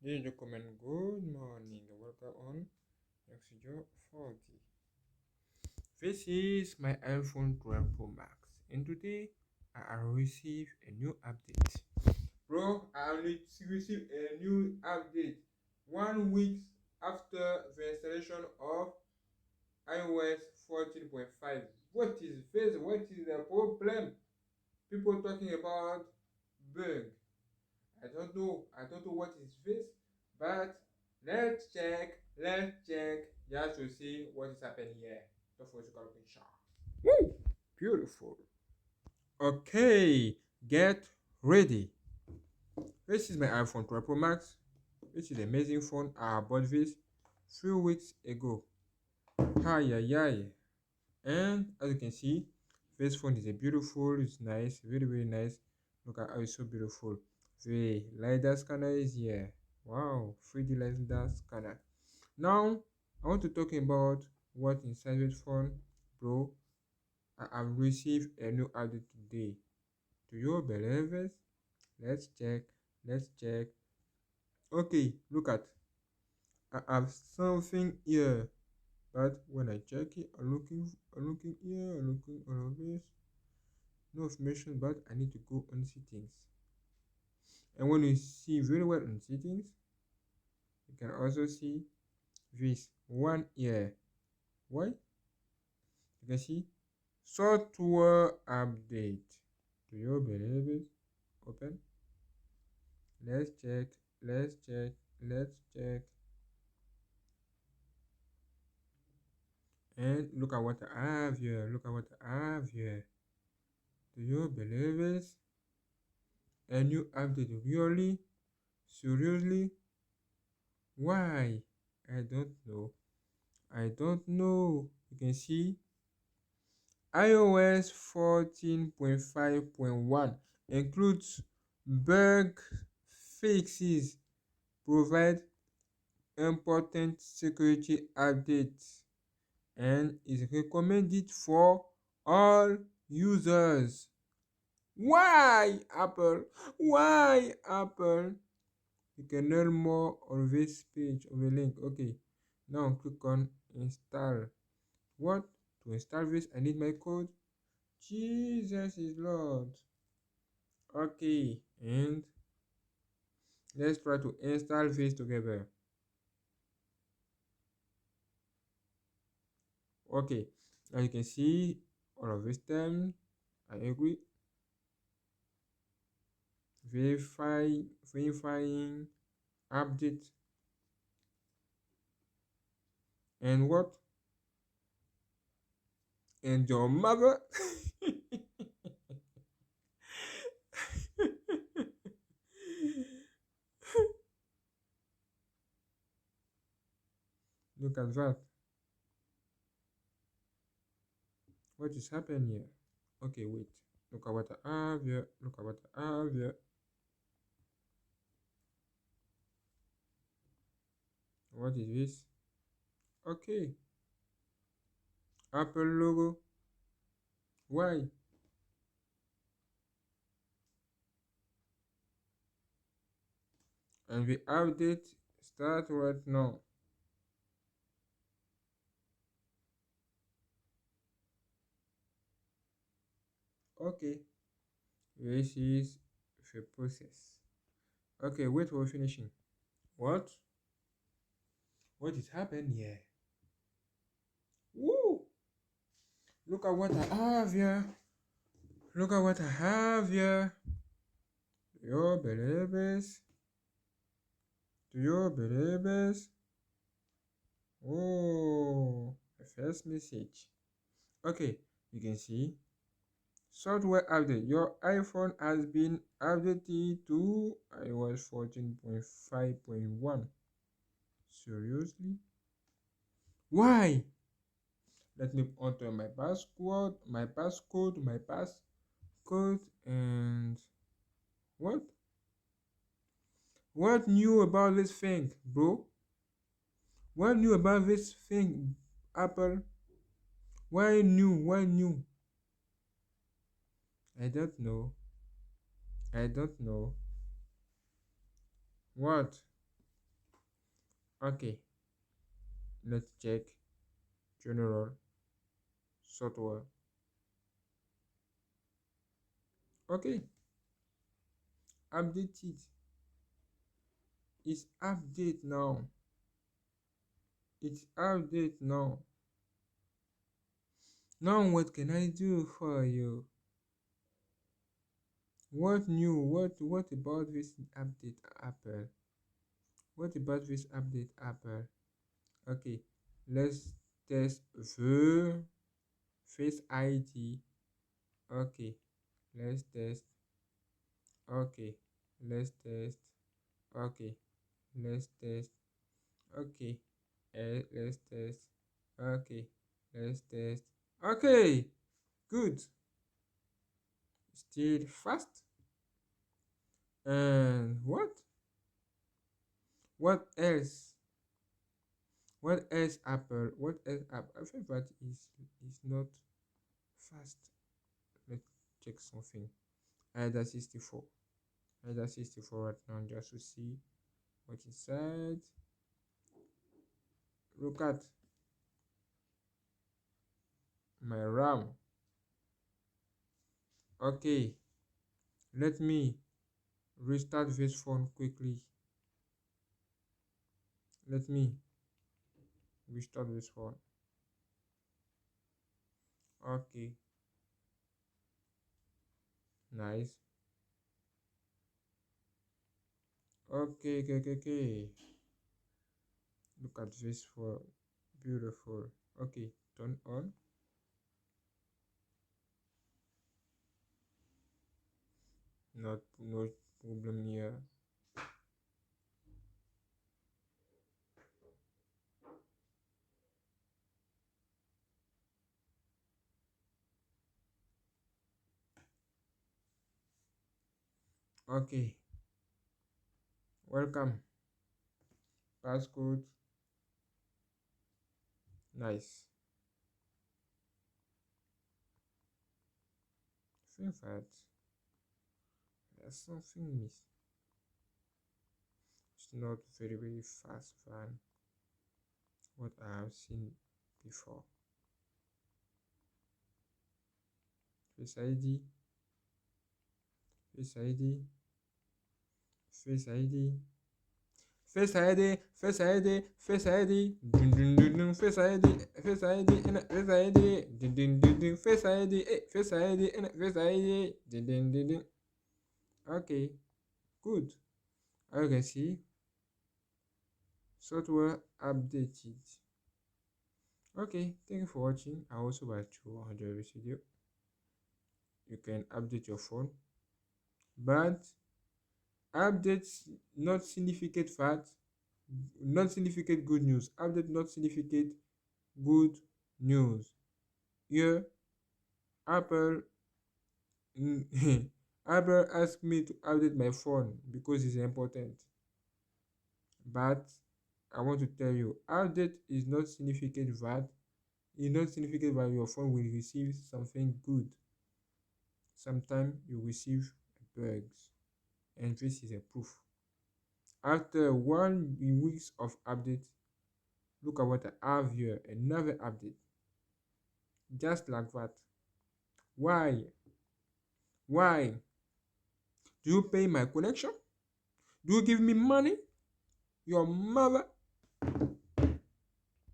Ladies and gentlemen, good morning and welcome on GNANGSTUDIO 40. This is my iPhone 12 Pro Max, and today I received a new update. Bro, I received a new update 1 week after the installation of iOS 14.5. What is this? What is the problem? People talking about bug. I don't know what is this, but let's check just to see what is happening here. Don't forget to comment share. Woo! Beautiful. Okay, get ready. This is my iPhone 12 Pro Max, which is an amazing phone. I bought this 3 weeks ago. Hi, hi, hi. And as you can see, this phone is a beautiful, it's nice, very, very nice. Look at how it's so beautiful. The LiDAR scanner is here. Wow, 3D LiDAR scanner. Now, I want to talk about what inside this phone, bro. I have received a new update today. Do you believe it? Let's check. Let's check. Okay, look at. I have something here, but when I check it, I'm looking here, I'm looking all of this. No information, but I need to go on settings. And when you see very well on settings, you can also see this one here. Why? You can see software update. Do you believe it? Open. Let's check. Let's check. Let's check. And look at what I have here. Look at what I have here. Do you believe it? A new update, really? Seriously? Why? I don't know. I don't know. You can see iOS 14.5.1 includes bug fixes, provide important security updates, and is recommended for all users. Why Apple? Why Apple? You can learn more on this page of the link. Okay, now click on install. What? To install this, I need my code. Jesus is Lord. Okay, and let's try to install this together. Okay, as you can see, all of this time, I agree. Verifying, update, and what? And your mother. Look at that. What is happening here? Okay, wait. Look at what I have here. Look at what I have here. What is this? Okay. Apple logo. Why? And the update start right now. Okay. This is the process. Okay, wait for finishing. What? What is happening here? Woo! Look at what I have here. Look at what I have here. Do you believe this? Do you believe this? Oh, the first message. Okay, you can see software update. Your iPhone has been updated to iOS 14.5.1. Seriously? Why? Let me enter my passcode, and what? What new about this thing, bro? What new about this thing, Apple? Why new? Why new? I don't know. I don't know. What? Okay, let's check general software. Okay, updated. It's update now. It's update now. Now what can I do for you? What new? What about this update Apple? What about this update Apple? Okay, let's test the Face ID. Okay, let's test. Okay, let's test. Okay, let's test. Okay, let's test. Okay, let's test. Okay, good. Still fast. And what? What else? What else Apple? What else app? I think that is not fast. Let's check something. Either 64. Either 64 right now just to see what it said. Look at my RAM. Okay, let me restart this phone quickly. Let me restart this phone. Okay, nice. Okay, okay, okay, okay. Look at this phone. Beautiful. Okay, turn on. Not no problem here. Okay, welcome. Passcode. Nice. In fact, there's something miss. It's not very fast than what I have seen before. Face ID, Face ID, Face ID, Face ID, Face ID, Face ID, dun dun dun dun, Face ID, Face ID, and Face ID, dun dun dun dun, Face ID, Face ID, and Face ID, dun dun dun dun. Okay, good. As you can see, software updated. Okay, thank you for watching. I also hope you enjoy this video. You can update your phone, but updates not significant fact, not significant good news. Update not significant good news. Here, Apple, Apple asked me to update my phone because it's important. But I want to tell you, update is not significant that is not significant that your phone will receive something good. Sometimes you receive bugs, and this is a proof. After 1 week of update, look at what I have here, another update. Just like that. Why? Why? Do you pay my connection? Do you give me money? Your mother